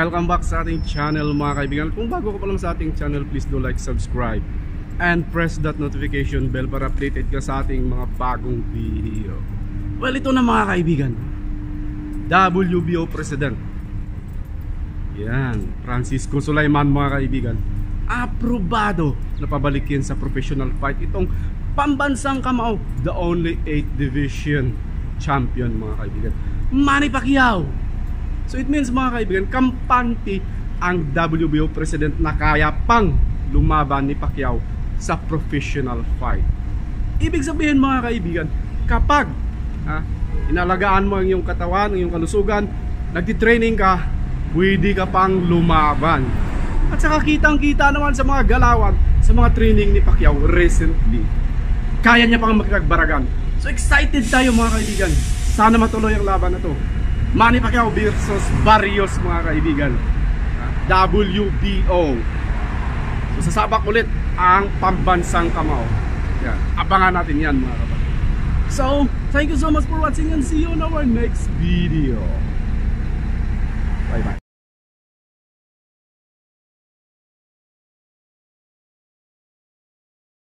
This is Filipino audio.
Welcome back sa ating channel mga kaibigan. Kung bago ka pa lang sa ating channel, please do like, subscribe and press that notification bell para updated ka sa ating mga bagong video. Well, ito na mga kaibigan, WBO President, yan, Francisco Sulaiman mga kaibigan, aprobado na pabalikin sa professional fight itong pambansang kamao, the only 8th division champion mga kaibigan, Manny Pacquiao. So it means mga kaibigan, kampante ang WBO President na kaya pang lumaban ni Pacquiao sa professional fight. Ibig sabihin mga kaibigan, kapag inalagaan mo ang iyong katawan, ang iyong kalusugan, nagtitraining ka, pwede ka pang lumaban. At saka kitang kita naman sa mga galawan, sa mga training ni Pacquiao recently, kaya niya pang makipagbaragan. So excited tayo mga kaibigan, sana matuloy ang laban na to. Manny Pacquiao versus Barrios mga kaibigan, WBO. So sasabak ulit ang pambansang kamao. Yan, abangan natin yan mga kapatid. So thank you so much for watching and see you on our next video.